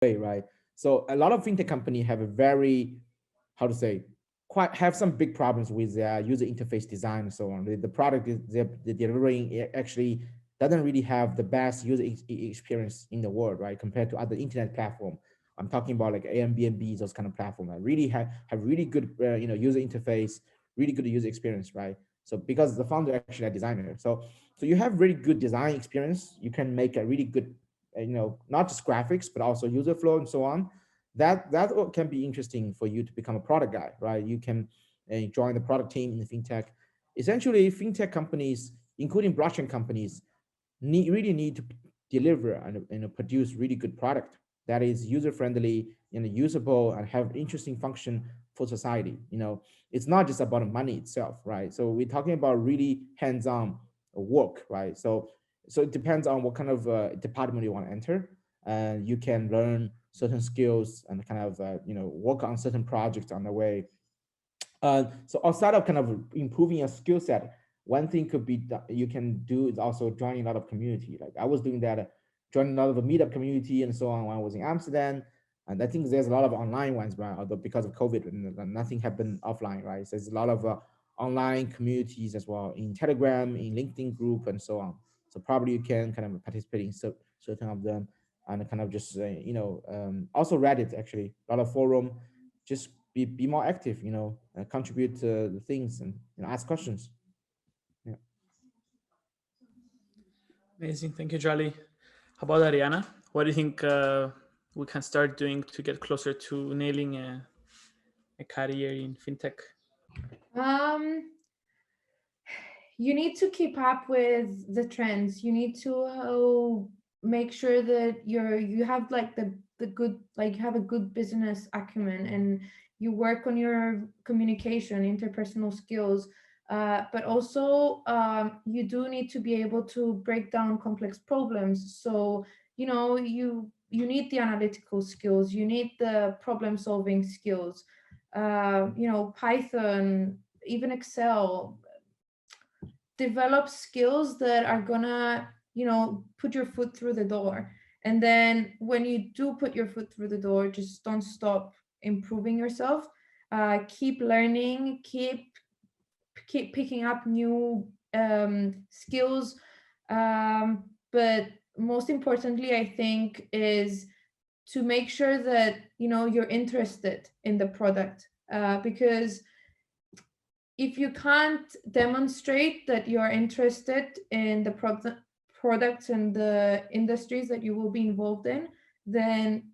way, right? So a lot of fintech company have a very, how to say, quite have some big problems with their user interface design and so on. The product is they're delivering actually doesn't really have the best user experience in the world, right? Compared to other internet platform. I'm talking about like Airbnb, those kind of platform that really have really good user interface, really good user experience, right? So because the founder actually a designer, so you have really good design experience, you can make a really good not just graphics but also user flow and so on. That can be interesting for you to become a product guy, right? You can join the product team in the fintech. Essentially, fintech companies, including blockchain companies, really need to deliver and produce really good product that is user friendly and usable and have interesting function for society. It's not just about money itself, right? So we're talking about really hands-on work, right? So it depends on what kind of department you want to enter, and you can learn certain skills and kind of work on certain projects on the way. So outside of kind of improving your skill set, one thing could be you can do is also joining a lot of community. Like I was doing that, joining a lot of the meetup community and so on when I was in Amsterdam. And I think there's a lot of online ones, right? Although because of COVID, nothing happened offline, right? So there's a lot of online communities as well in Telegram, in LinkedIn group, and so on. So probably you can kind of participate in certain of them, and kind of just also Reddit, actually a lot of forum. Just be more active, contribute to the things, and ask questions. Yeah. Amazing. Thank you, Charlie. How about Ariana? What do you think we can start doing to get closer to nailing a career in fintech? Um, you need to keep up with the trends. You need to make sure that you have like the good, like you have a good business acumen, and you work on your communication, interpersonal skills. But also, you do need to be able to break down complex problems. So you need the analytical skills. You need the problem solving skills. Python, even Excel. Develop skills that are gonna put your foot through the door. And then when you do put your foot through the door, just don't stop improving yourself. Keep learning, keep picking up new skills. But most importantly, I think, is to make sure that you're interested in the product, because if you can't demonstrate that you're interested in the products and the industries that you will be involved in, then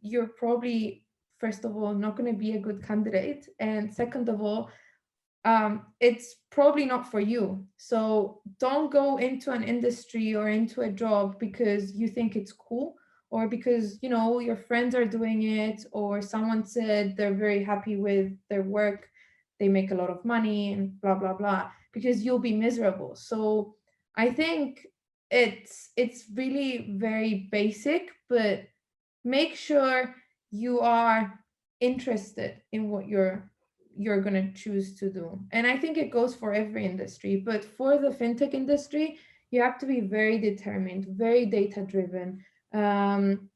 you're probably, first of all, not going to be a good candidate. And second of all, it's probably not for you. So don't go into an industry or into a job because you think it's cool, or because your friends are doing it, or someone said they're very happy with their work, they make a lot of money, and blah blah blah, because you'll be miserable. So I think it's really very basic, but make sure you are interested in what you're going to choose to do. And I think it goes for every industry, but for the fintech industry, you have to be very determined, very data driven, and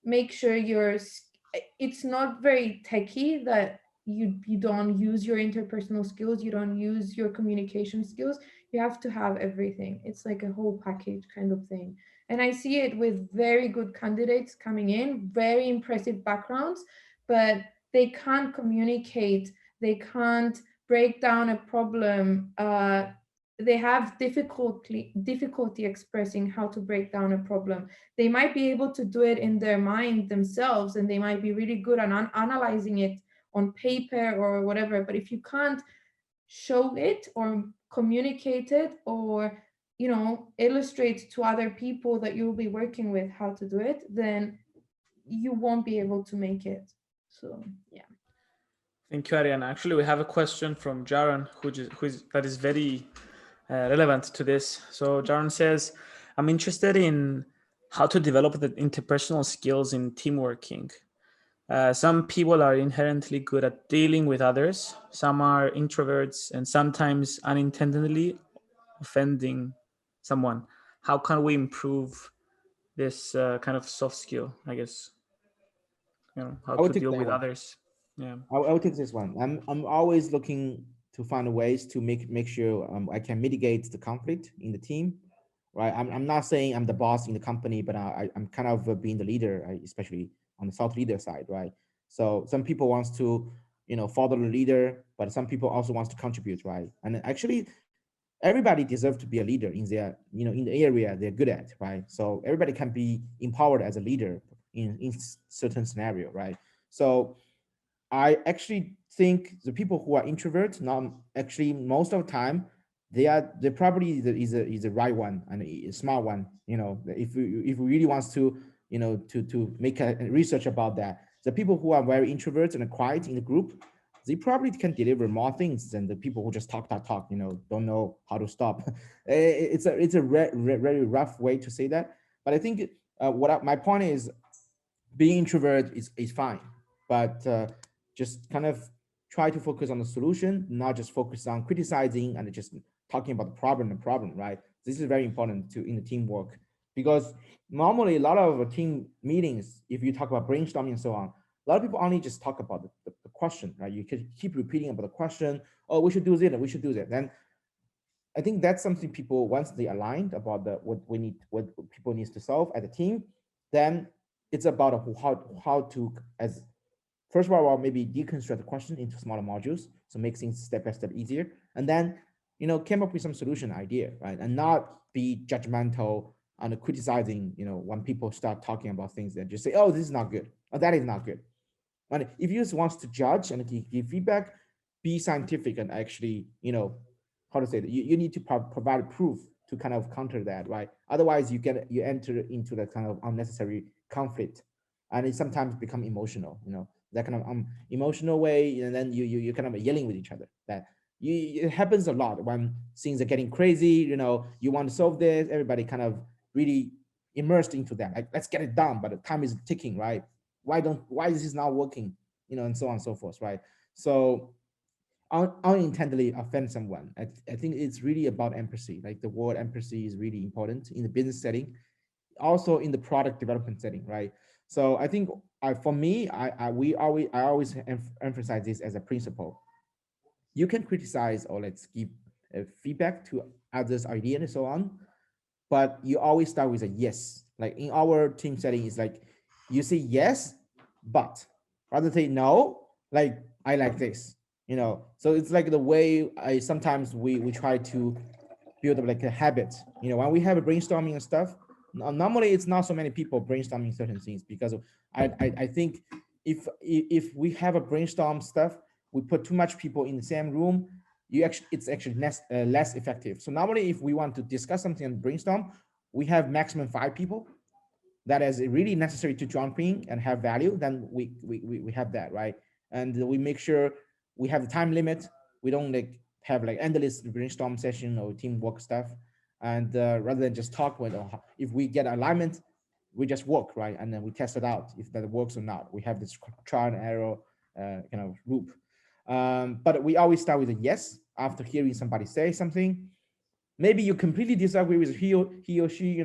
make sure it's not very techy, that you don't use your interpersonal skills, you don't use your communication skills. You have to have everything. It's like a whole package kind of thing. And I see it with very good candidates coming in, very impressive backgrounds, but they can't communicate, they can't break down a problem, they have difficulty expressing how to break down a problem. They might be able to do it in their mind themselves, and they might be really good at analyzing it on paper or whatever, but if you can't show it or communicate it, or illustrate to other people that you'll be working with how to do it, then you won't be able to make it. So yeah. Thank you, Ariana. Actually, we have a question from Jaron, that is very relevant to this. So Jaron says, I'm interested in how to develop the interpersonal skills in team working. Some people are inherently good at dealing with others. Some are introverts and sometimes unintentionally offending someone. How can we improve this kind of soft skill, I guess, how I would to take deal that with one. others. Yeah. I would take this one. I'm always looking to find ways to make sure I can mitigate the conflict in the team, right? I'm not saying I'm the boss in the company, but I'm kind of being the leader, especially on the thought leader side, right? So some people wants to follow the leader, but some people also wants to contribute, right? And actually, everybody deserves to be a leader in their in the area they're good at, right? So everybody can be empowered as a leader in certain scenario, right? So I actually think the people who are introverts, not actually most of the time, they probably is the right one and a smart one. If we really wants to to make a research about that, the people who are very introverts and quiet in the group, they probably can deliver more things than the people who just talk. Don't know how to stop. It's a very rough way to say that, but I think my point is being introvert is fine, but just kind of try to focus on the solution, not just focus on criticizing and just talking about the problem, right? This is very important to in the teamwork, because normally a lot of team meetings, if you talk about brainstorming and so on, a lot of people only just talk about the question, right? You could keep repeating about the question. Oh, we should do this and we should do that. Then I think that's something people, once they aligned about what people needs to solve as a team, then it's about how to, as first of all, maybe deconstruct the question into smaller modules, so make things step by step easier, and then came up with some solution idea, right? And not be judgmental and criticizing. When people start talking about things, that just say, oh, this is not good, or that is not good. And if you just wants to judge and give feedback, be scientific and actually, how to say that you need to provide proof to kind of counter that, right? Otherwise, you enter into that kind of unnecessary conflict, and it sometimes become emotional, that kind of emotional way, and then you kind of yelling with each other. That it happens a lot when things are getting crazy. You want to solve this, everybody kind of really immersed into that. Like, let's get it done, but the time is ticking, right? Why is this not working, and so on and so forth, right? So unintentionally offend someone. I think it's really about empathy. Like, the word empathy is really important in the business setting, also in the product development setting, right? So I think for me, I always emphasize this as a principle. You can criticize or let's give feedback to others' idea and so on, but you always start with a yes. Like in our team setting, it's like you say yes, but rather say no, like I like this, So it's like the way I sometimes we try to build up like a habit. When we have a brainstorming and stuff, normally it's not so many people brainstorming certain things, because I think if we have a brainstorm stuff, we put too much people in the same room, it's actually less effective. So normally, if we want to discuss something and brainstorm, we have maximum 5 people that is really necessary to jump in and have value. Then we have that, right? And we make sure we have the time limit. We don't like have like endless brainstorm session or teamwork stuff. And rather than just talk with, if we get alignment, we just work, right? And then we test it out if that works or not. We have this trial and error kind of loop. But we always start with a yes after hearing somebody say something. Maybe you completely disagree with he or she,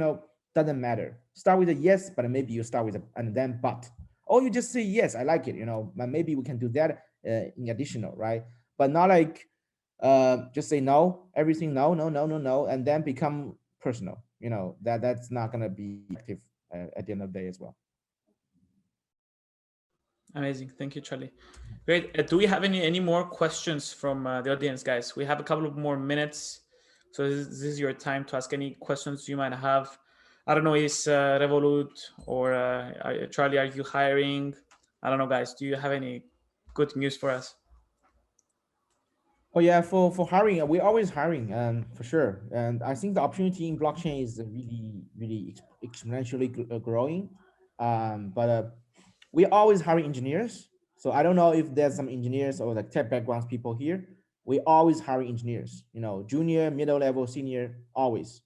doesn't matter. Start with a yes, but maybe you start with a and then but. Or you just say yes, I like it, but maybe we can do that in additional, right? But not like just say no, everything no, no, no, no, no, and then become personal. That's not gonna be effective at the end of the day as well. Amazing. Thank you, Charlie. Great. Do we have any more questions from the audience, guys? We have a couple of more minutes, so this is your time to ask any questions you might have. I don't know, is Revolut or Charlie, are you hiring? I don't know, guys. Do you have any good news for us? Oh yeah, for hiring, we're always hiring, for sure. And I think the opportunity in blockchain is really exponentially growing. But we always hire engineers. So I don't know if there's some engineers or like tech backgrounds people here. We always hire engineers. Junior, middle level, senior, always.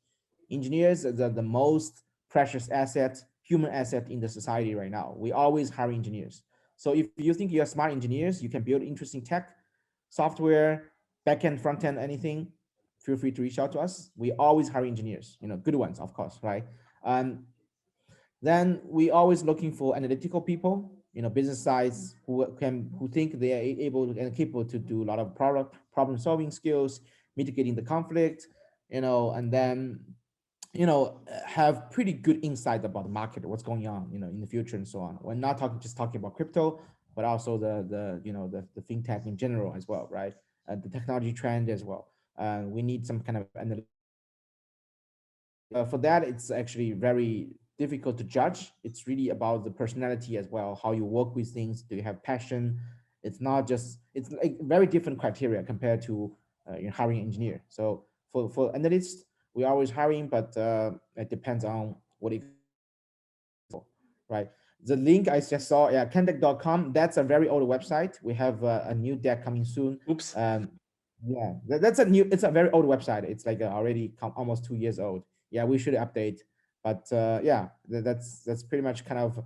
Engineers are the most precious asset, human asset in the society right now. We always hire engineers. So if you think you're smart engineers, you can build interesting tech, software, backend, front end, anything, feel free to reach out to us. We always hire engineers, good ones, of course, right? Um, Then we always looking for analytical people, business sides who think they are able and capable to do a lot of problem solving skills, mitigating the conflict, and then have pretty good insight about the market, what's going on, in the future and so on. We're not talking about crypto, but also the fintech in general as well, right? The technology trend as well. We need some kind of for that. It's actually very difficult to judge. It's really about the personality as well, how you work with things. Do you have passion? It's not just, it's like very different criteria compared to hiring an engineer. So for analysts, we're always hiring, but it depends on what you, right? The link I just saw, yeah, Candec.com, that's a very old website. We have a new deck coming soon. Oops. Yeah, that's a new, it's a very old website. It's like already almost 2 years old. Yeah, we should update. But yeah, that's pretty much kind of